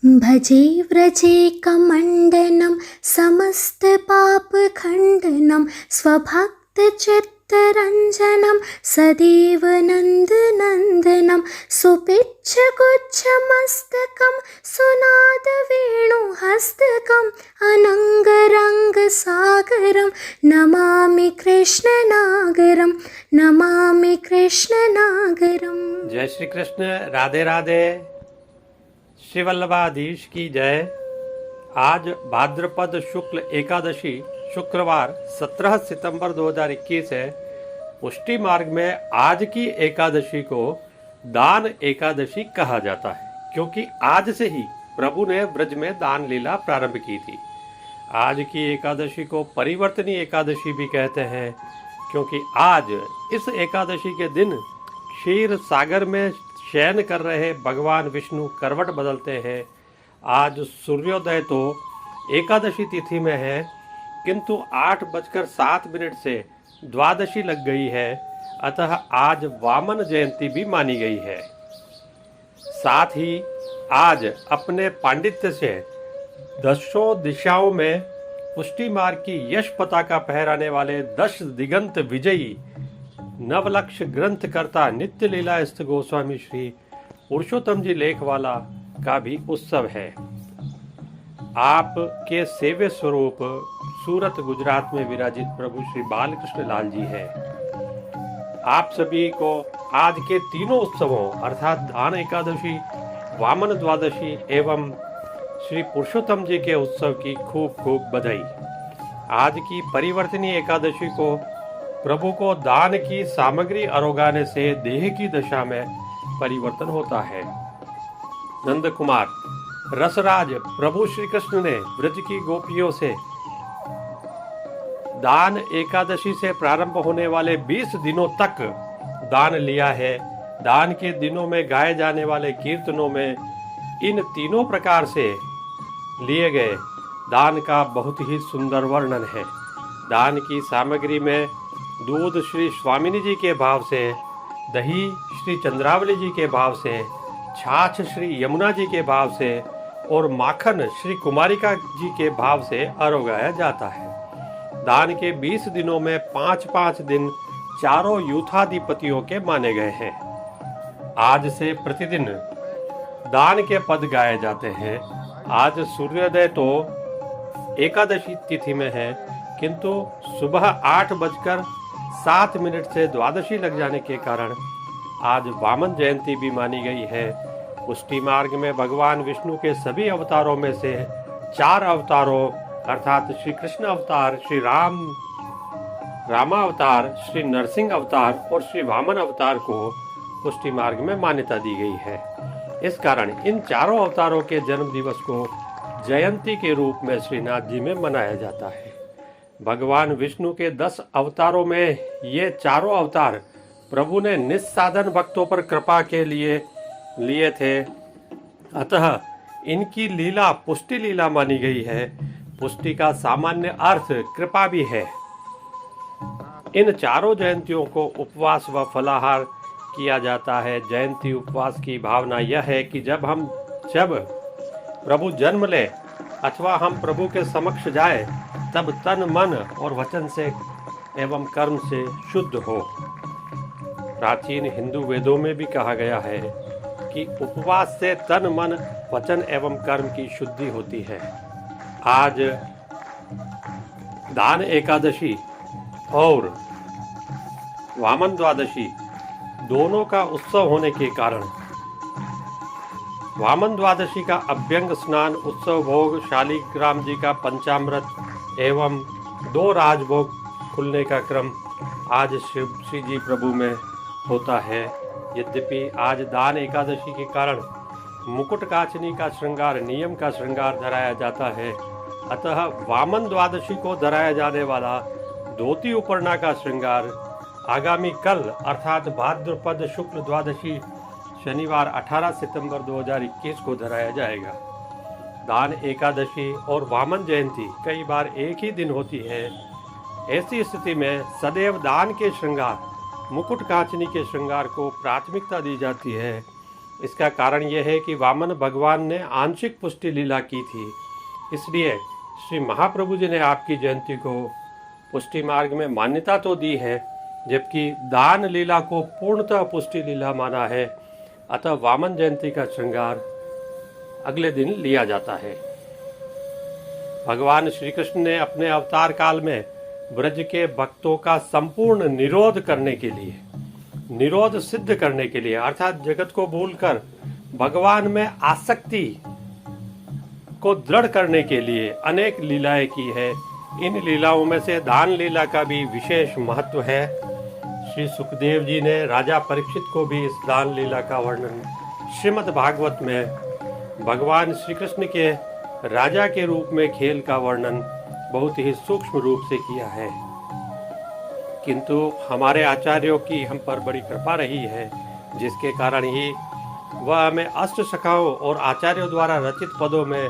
भजे व्रजे कमण्डनं समस्तपापखण्डनं स्वभक्तचित्तरञ्जनं सदैव नन्दनन्दनं सुपिच्छगुच्छमस्तकं सुनादवेणुहस्तकम् अनङ्गरङ्गसागरं नमामि कृष्णनागरं नमामि कृष्णनागरम। जय श्री कृष्ण। राधे राधे। श्री वल्लभाधीश की जय। आज भाद्रपद शुक्ल एकादशी शुक्रवार 17 सितंबर 2021 है। पुष्टि मार्ग में आज की एकादशी को दान एकादशी कहा जाता है, क्योंकि आज से ही प्रभु ने ब्रज में दान लीला प्रारंभ की थी। आज की एकादशी को परिवर्तनी एकादशी भी कहते हैं, क्योंकि आज इस एकादशी के दिन क्षीर सागर में शयन कर रहे भगवान विष्णु करवट बदलते हैं। आज सूर्योदय तो एकादशी तिथि में है, किंतु 8:07 से द्वादशी लग गई है, अतः आज वामन जयंती भी मानी गई है। साथ ही आज अपने पांडित्य से दशों दिशाओं में पुष्टि मार्ग की यश पताका फहराने वाले 10 दिगंत विजयी नवलक्ष ग्रंथकर्ता नित्य लीलास्थ गोस्वामी श्री पुरुषोत्तम जी लेखवाला का भी उत्सव है। आपके सेव्य स्वरूप सूरत गुजरात में विराजित प्रभु श्री बालकृष्ण लाल जी है। आप सभी को आज के तीनों उत्सवों अर्थात दान एकादशी, वामन द्वादशी एवं श्री पुरुषोत्तम जी के उत्सव की खूब खूब बधाई। आज की परिवर्तनी एकादशी को प्रभु को दान की सामग्री अरोगाने से देह की दशा में परिवर्तन होता है। नंद कुमार रसराज प्रभु श्री कृष्ण ने ब्रज की गोपियों से दान एकादशी से प्रारंभ होने वाले 20 दिनों तक दान लिया है। दान के दिनों में गाए जाने वाले कीर्तनों में इन तीनों प्रकार से लिए गए दान का बहुत ही सुंदर वर्णन है। दान की सामग्री में दूध श्री स्वामिनी जी के भाव से, दही श्री चंद्रावली जी के भाव से, छाछ श्री यमुना जी के भाव से और माखन श्री कुमारिका जी के भाव से अरोगाया जाता है। दान के 20 दिनों में 5-5 दिन चारों यूथाधिपतियों के माने गए हैं। आज से प्रतिदिन दान के पद गाए जाते हैं। आज सूर्योदय तो एकादशी तिथि में है, किंतु सुबह 8:07 से द्वादशी लग जाने के कारण आज वामन जयंती भी मानी गई है। पुष्टि मार्ग में भगवान विष्णु के सभी अवतारों में से 4 अवतारों अर्थात श्री कृष्ण अवतार, श्री रामावतार, श्री नरसिंह अवतार और श्री वामन अवतार को पुष्टि मार्ग में मान्यता दी गई है। इस कारण इन चारों अवतारों के जन्म दिवस को जयंती के रूप में श्रीनाथ जी में मनाया जाता है। भगवान विष्णु के 10 अवतारों में ये चारों अवतार प्रभु ने निस्साधन भक्तों पर कृपा के लिए थे, अतः इनकी लीला पुष्टि लीला मानी गई है। पुष्टि का सामान्य अर्थ कृपा भी है। इन चारों जयंतियों को उपवास व फलाहार किया जाता है। जयंती उपवास की भावना यह है कि जब प्रभु जन्म ले अथवा हम प्रभु के समक्ष जाए, तब तन मन और वचन से एवं कर्म से शुद्ध हो। प्राचीन हिंदू वेदों में भी कहा गया है कि उपवास से तन मन वचन एवं कर्म की शुद्धि होती है। आज दान एकादशी और वामन द्वादशी दोनों का उत्सव होने के कारण वामन द्वादशी का अभ्यंग स्नान उत्सव भोग, शालिग्राम जी का पंचामृत एवं 2 राजभोग खुलने का क्रम आज श्री जी प्रभु में होता है। यद्यपि आज दान एकादशी के कारण मुकुट काचनी का श्रृंगार, नियम का श्रृंगार धराया जाता है, अतः वामन द्वादशी को धराया जाने वाला धोती उपरना का श्रृंगार आगामी कल अर्थात भाद्रपद शुक्ल द्वादशी शनिवार 18 सितंबर 2021 को धराया जाएगा। दान एकादशी और वामन जयंती कई बार एक ही दिन होती है। ऐसी स्थिति में सदैव दान के श्रृंगार, मुकुट कांचनी के श्रृंगार को प्राथमिकता दी जाती है। इसका कारण यह है कि वामन भगवान ने आंशिक पुष्टि लीला की थी, इसलिए श्री महाप्रभु जी ने आपकी जयंती को पुष्टि मार्ग में मान्यता तो दी है, जबकि दान लीला को पूर्णतः पुष्टि लीला माना है। अतः वामन जयंती का श्रृंगार अगले दिन लिया जाता है। भगवान श्री कृष्ण ने अपने अवतार काल में ब्रज के भक्तों का संपूर्ण निरोध करने के लिए, निरोध सिद्ध करने के लिए, अर्थात जगत को भूलकर भगवान में आसक्ति को दृढ़ करने के लिए अनेक लीलाएं की है। इन लीलाओं में से दान लीला का भी विशेष महत्व है। श्री सुखदेव जी ने राजा परीक्षित को भी इस दान लीला का वर्णन श्रीमद् भागवत में भगवान श्री कृष्ण के राजा के रूप में खेल का वर्णन बहुत ही सूक्ष्म रूप से किया है। किंतु हमारे आचार्यों की हम पर बड़ी कृपा रही है, जिसके कारण ही वह हमें अष्ट सखाओं और आचार्यों द्वारा रचित पदों में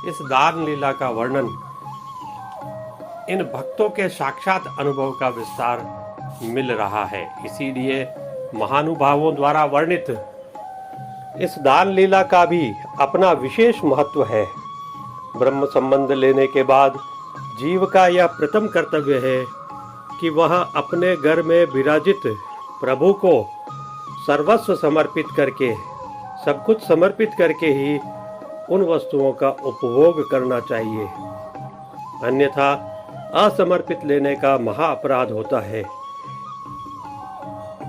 इस दान लीला का वर्णन, इन भक्तों के साक्षात अनुभव का विस्तार मिल रहा है। इसीलिए महानुभावों द्वारा वर्णित इस दान लीला का भी अपना विशेष महत्व है। ब्रह्म संबंध लेने के बाद जीव का यह प्रथम कर्तव्य है कि वह अपने घर में विराजित प्रभु को सर्वस्व समर्पित करके, सब कुछ समर्पित करके ही उन वस्तुओं का उपभोग करना चाहिए, अन्यथा असमर्पित लेने का महा अपराध होता है।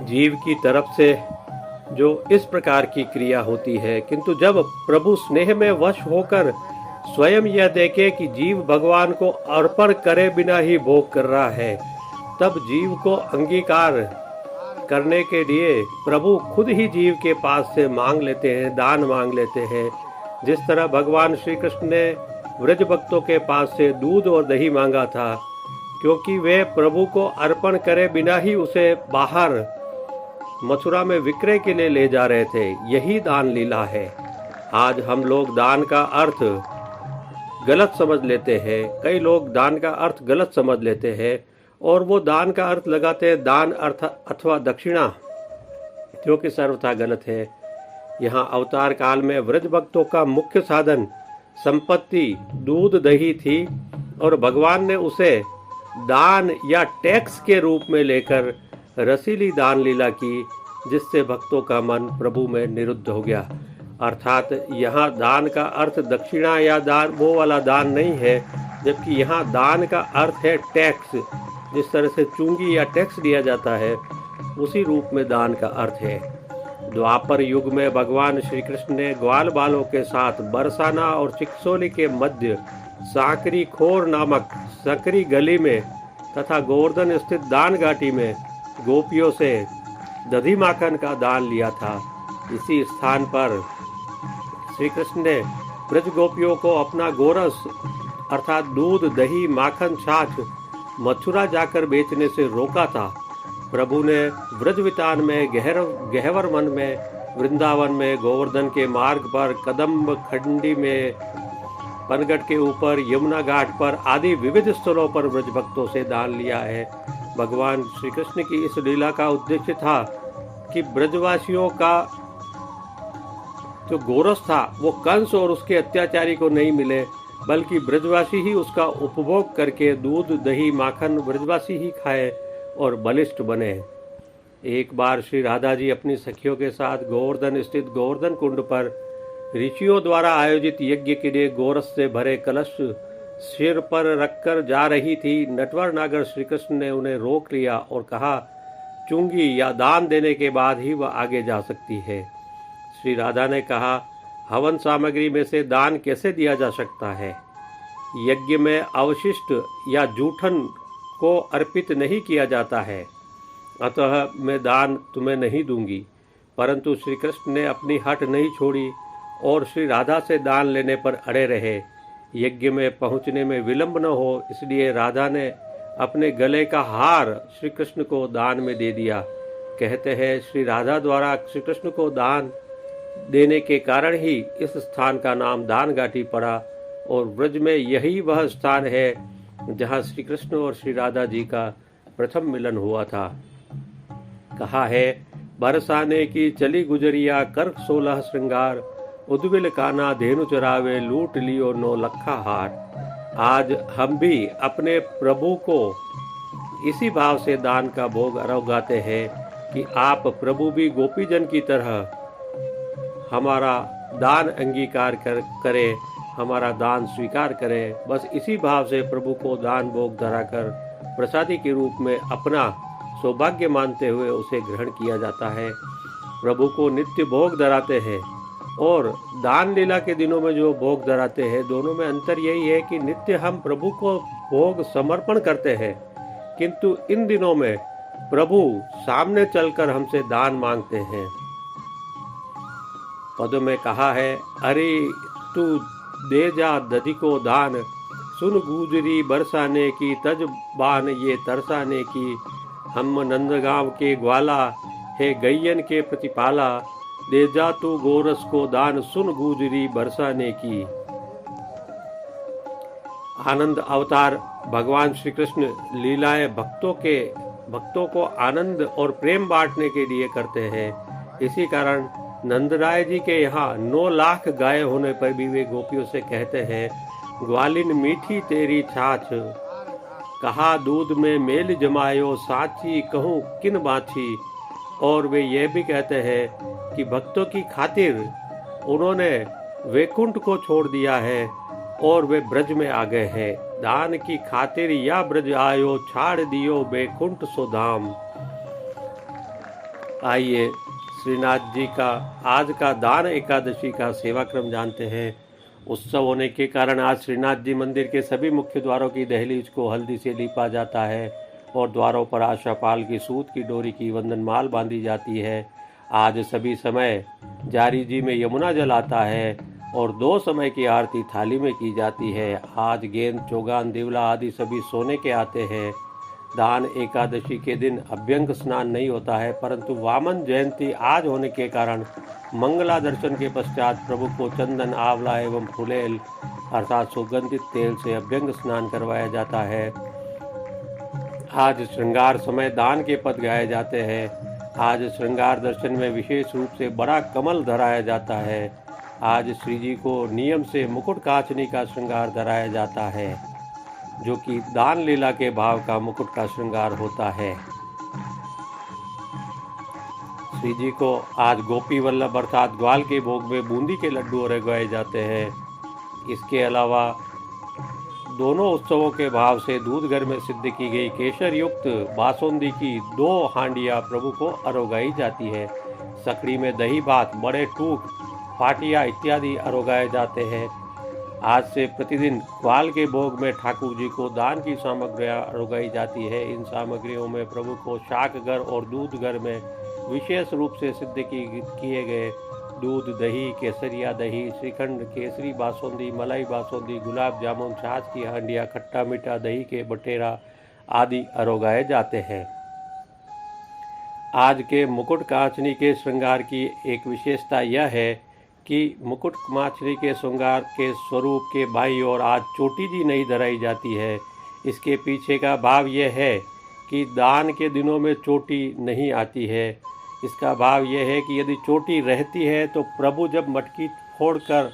जीव की तरफ से जो इस प्रकार की क्रिया होती है, किंतु जब प्रभु स्नेह में वश होकर स्वयं यह देखे कि जीव भगवान को अर्पण करे बिना ही भोग कर रहा है, तब जीव को अंगीकार करने के लिए प्रभु खुद ही जीव के पास से मांग लेते हैं, दान मांग लेते हैं। जिस तरह भगवान श्री कृष्ण ने व्रज भक्तों के पास से दूध और दही मांगा था, क्योंकि वे प्रभु को अर्पण करे बिना ही उसे बाहर मथुरा में विक्रय के लिए ले जा रहे थे। यही दान लीला है। आज हम लोग दान का अर्थ गलत समझ लेते हैं, कई लोग दान का अर्थ गलत समझ लेते हैं और वो दान का अर्थ लगाते हैं दान अर्थ अथवा दक्षिणा, जो कि सर्वथा गलत है। यहाँ अवतार काल में व्रज भक्तों का मुख्य साधन संपत्ति दूध दही थी और भगवान ने उसे दान या टैक्स के रूप में लेकर रसीली दान लीला की, जिससे भक्तों का मन प्रभु में निरुद्ध हो गया। अर्थात यहाँ दान का अर्थ दक्षिणा या दान वो वाला दान नहीं है, जबकि यहाँ दान का अर्थ है टैक्स। जिस तरह से चुंगी या टैक्स दिया जाता है, उसी रूप में दान का अर्थ है। द्वापर युग में भगवान श्री कृष्ण ने ग्वाल बालों के साथ बरसाना और चिकसोली के मध्य सांकरी खोर नामक सकरी गली में तथा गोवर्धन स्थित दान घाटी में गोपियों से दधी माखन का दान लिया था। इसी स्थान पर श्री कृष्ण ने ब्रज गोपियों को अपना गोरस अर्थात दूध दही माखन छाछ मथुरा जाकर बेचने से रोका था। प्रभु ने व्रजवितान में, गहवर वन में, वृंदावन में, गोवर्धन के मार्ग पर, कदम्ब खंडी में, पनगढ़ के ऊपर, यमुना घाट पर आदि विविध स्थलों पर ब्रज भक्तों से दान लिया है। भगवान श्री कृष्ण की इस लीला का उद्देश्य था कि ब्रजवासियों का जो गोरस था वो कंस और उसके अत्याचारी को नहीं मिले, बल्कि ब्रजवासी ही उसका उपभोग करके दूध दही माखन ब्रजवासी ही खाए और बलिष्ठ बने। एक बार श्री राधा जी अपनी सखियों के साथ गोवर्धन स्थित गोवर्धन कुंड पर ऋषियों द्वारा आयोजित यज्ञ के लिए गोरस से भरे कलश सिर पर रखकर जा रही थी। नटवर नागर श्री कृष्ण ने उन्हें रोक लिया और कहा, चुंगी या दान देने के बाद ही वह आगे जा सकती है। श्री राधा ने कहा, हवन सामग्री में से दान कैसे दिया जा सकता है? यज्ञ में अवशिष्ट या जूठन को अर्पित नहीं किया जाता है, अतः मैं दान तुम्हें नहीं दूंगी। परंतु श्री कृष्ण ने अपनी हट नहीं छोड़ी और श्री राधा से दान लेने पर अड़े रहे। यज्ञ में पहुंचने में विलंब न हो, इसलिए राधा ने अपने गले का हार श्री कृष्ण को दान में दे दिया। कहते हैं श्री राधा द्वारा श्री कृष्ण को दान देने के कारण ही इस स्थान का नाम दान घाटी पड़ा और ब्रज में यही वह स्थान है जहाँ श्री कृष्ण और श्री राधा जी का प्रथम मिलन हुआ था। कहा है, बरसाने की चली गुजरिया कर 16 श्रृंगार, उद्विल काना धेनु चरावे लूट लियो 9 लखा हार। आज हम भी अपने प्रभु को इसी भाव से दान का भोग अरोगाते हैं कि आप प्रभु भी गोपीजन की तरह हमारा दान अंगीकार करें, हमारा दान स्वीकार करें। बस इसी भाव से प्रभु को दान भोग धराकर प्रसादी के रूप में अपना सौभाग्य मानते हुए उसे ग्रहण किया जाता है। प्रभु को नित्य भोग धराते हैं और दान लीला के दिनों में जो भोग धराते हैं, दोनों में अंतर यही है कि नित्य हम प्रभु को भोग समर्पण करते हैं, किंतु इन दिनों में प्रभु सामने चलकर हमसे दान मांगते हैं। पदों में कहा है, अरे तू दे जा दधि को दान, सुन गुजरी बरसाने की तज बान ये तरसाने की। हम नंदगांव के ग्वाला है गैयन के प्रतिपाला, दे जा तू गोरस को दान, सुन गुजरी बरसाने की। आनंद अवतार भगवान श्री कृष्ण लीलाएं भक्तों को आनंद और प्रेम बांटने के लिए करते हैं। इसी कारण नंदराय जी के यहाँ 9 लाख गाय होने पर भी वे गोपियों से कहते हैं, ग्वालिन मीठी तेरी छाछ, कहा दूध में मेल जमायो, साची कहूँ किन बाछी। और वे यह भी कहते हैं कि भक्तों की खातिर उन्होंने वैकुंठ को छोड़ दिया है और वे ब्रज में आ गए हैं। दान की खातिर या ब्रज आयो, छाड़ दियो वैकुंठ सो धाम। आइए श्रीनाथ जी का आज का दान एकादशी का सेवा क्रम जानते हैं। उत्सव होने के कारण आज श्रीनाथ जी मंदिर के सभी मुख्य द्वारों की दहलीज को हल्दी से लीपा जाता है और द्वारों पर आशापाल की सूत की डोरी की वंदनमाल बांधी जाती है। आज सभी समय जारी जी में यमुना जल आता है और 2 समय की आरती थाली में की जाती है। आज गेंद, चौगान, दिवला आदि सभी सोने के आते हैं। दान एकादशी के दिन अभ्यंग स्नान नहीं होता है, परंतु वामन जयंती आज होने के कारण मंगला दर्शन के पश्चात प्रभु को चंदन, आंवला एवं फुलेल अर्थात सुगंधित तेल से अभ्यंग स्नान करवाया जाता है। आज श्रृंगार समय दान के पद गाए जाते हैं। आज श्रृंगार दर्शन में विशेष रूप से बड़ा कमल धराया जाता है। आज श्री जी को नियम से मुकुट कांचनी का श्रृंगार धराया जाता है, जो कि दान लीला के भाव का मुकुट का श्रृंगार होता है। श्री जी को आज गोपी वल्लभ अर्थात ग्वाल के भोग में बूंदी के लड्डू उगाए जाते हैं। इसके अलावा दोनों उत्सवों के भाव से दूध घर में सिद्ध की गई केसर युक्त बासुंदी की 2 हांडियां प्रभु को अरोगाई जाती है। सकड़ी में दही भात, बड़े टूक, पाटिया इत्यादि अरोगाए जाते हैं। आज से प्रतिदिन ग्वाल के भोग में ठाकुर जी को दान की सामग्रियां अरोगाई जाती है। इन सामग्रियों में प्रभु को शाक घर और दूध घर में विशेष रूप से सिद्ध किए गए दूध, दही, केसरिया दही, श्रीखंड, केसरी बासुंदी, मलाई बासुंदी, गुलाब जामुन, छाछ की हांडिया, खट्टा मीठा दही के बटेरा आदि अरोगाए जाते हैं। आज के मुकुट कांचनी के श्रृंगार की एक विशेषता यह है कि मुकुट कांचनी के श्रृंगार के स्वरूप के बाईं ओर आज चोटी जी नहीं धराई जाती है। इसके पीछे का भाव यह है कि दान के दिनों में चोटी नहीं आती है। इसका भाव यह है कि यदि चोटी रहती है तो प्रभु जब मटकी फोड़कर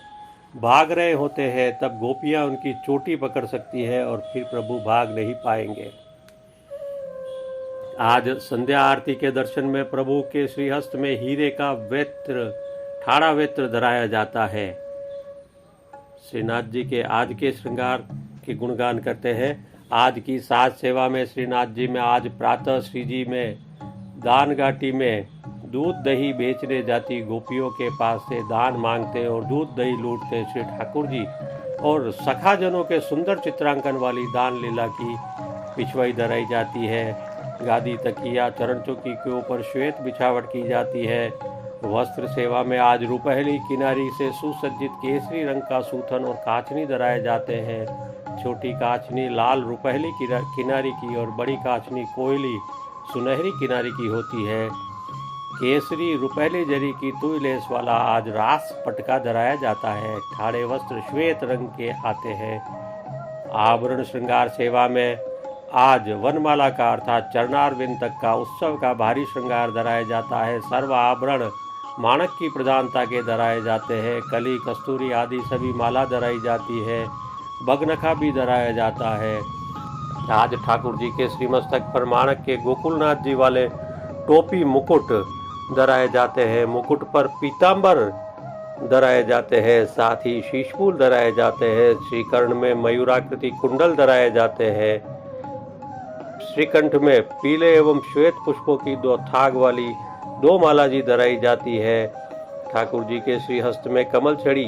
भाग रहे होते हैं तब गोपियां उनकी चोटी पकड़ सकती है और फिर प्रभु भाग नहीं पाएंगे। आज संध्या आरती के दर्शन में प्रभु के श्रीहस्त में हीरे का वेत्र, ठाड़ा वेत्र धराया जाता है। श्रीनाथ जी के आज के श्रृंगार के गुणगान करते हैं। आज की साज सेवा में श्रीनाथ जी में आज प्रातः श्री जी में दान घाटी में दूध दही बेचने जाती गोपियों के पास से दान मांगते और दूध दही लूटते श्री ठाकुर जी और सखाजनों के सुंदर चित्रांकन वाली दान लीला की पिछवाई धराई जाती है। गादी, तकिया, चरण चौकी के ऊपर श्वेत बिछावट की जाती है। वस्त्र सेवा में आज रुपहली किनारी से सुसज्जित केसरी रंग का सूथन और काचनी धराए जाते हैं। छोटी काचनी लाल रुपहली किनारी की और बड़ी काचनी कोयली सुनहरी किनारी की होती है। केसरी रुपहली जरी की तुई लेस वाला आज रास पटका धराया जाता है। ठाड़े वस्त्र श्वेत रंग के आते हैं। आभरण श्रृंगार सेवा में आज वनमाला का अर्थात चरणारविंद तक का उत्सव का भारी श्रृंगार धराया जाता है। सर्व आभरण माणक की प्रधानता के धराए जाते हैं। कली, कस्तूरी आदि सभी माला धराई जाती है। बगनखा भी धराया जाता है। आज ठाकुर जी के श्रीमस्तक पर माणक के गोकुलनाथ जी वाले टोपी मुकुट धराए जाते हैं। मुकुट पर पीतांबर धराए जाते हैं। साथ ही शीशफूल धराए जाते हैं। श्रीकर्ण में मयूराकृति कुंडल धराए जाते हैं। श्रीकंठ में पीले एवं श्वेत पुष्पों की 2 थाग वाली 2 माला जी धराई जाती है। ठाकुर जी के श्रीहस्त में कमल छड़ी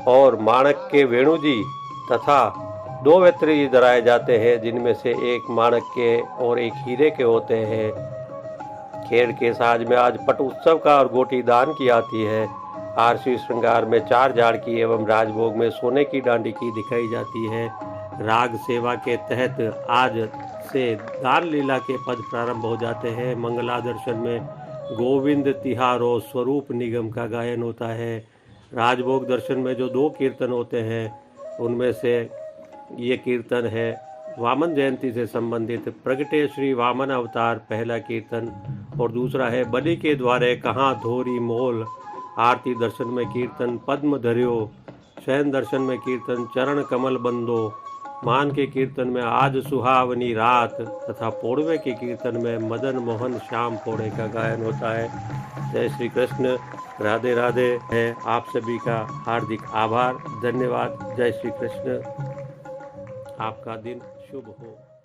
और माणक के वेणु जी तथा 2 वेत्री जी धराए जाते हैं, जिनमें से एक माणक के और एक हीरे के होते हैं। खेड़ के साज में आज पट उत्सव का और गोटी दान की आती है। आरसी श्रृंगार में 4 जाड़ की एवं राजभोग में सोने की डांडी की दिखाई जाती है। राग सेवा के तहत आज से दान लीला के पद प्रारंभ हो जाते हैं। मंगला दर्शन में गोविंद तिहारो स्वरूप निगम का गायन होता है। राजभोग दर्शन में जो 2 कीर्तन होते हैं उनमें से ये कीर्तन है वामन जयंती से संबंधित प्रगटे श्री वामन अवतार पहला कीर्तन, और दूसरा है बलि के द्वारे कहाँ धोरी मोल। आरती दर्शन में कीर्तन पद्म धर्यो, शयन दर्शन में कीर्तन चरण कमल बंदो, मान के कीर्तन में आज सुहावनी रात तथा पोड़वे के कीर्तन में मदन मोहन श्याम पोड़े का गायन होता है। जय श्री कृष्ण, राधे राधे है। आप सभी का हार्दिक आभार, धन्यवाद। जय श्री कृष्ण, आपका दिन शुभ हो।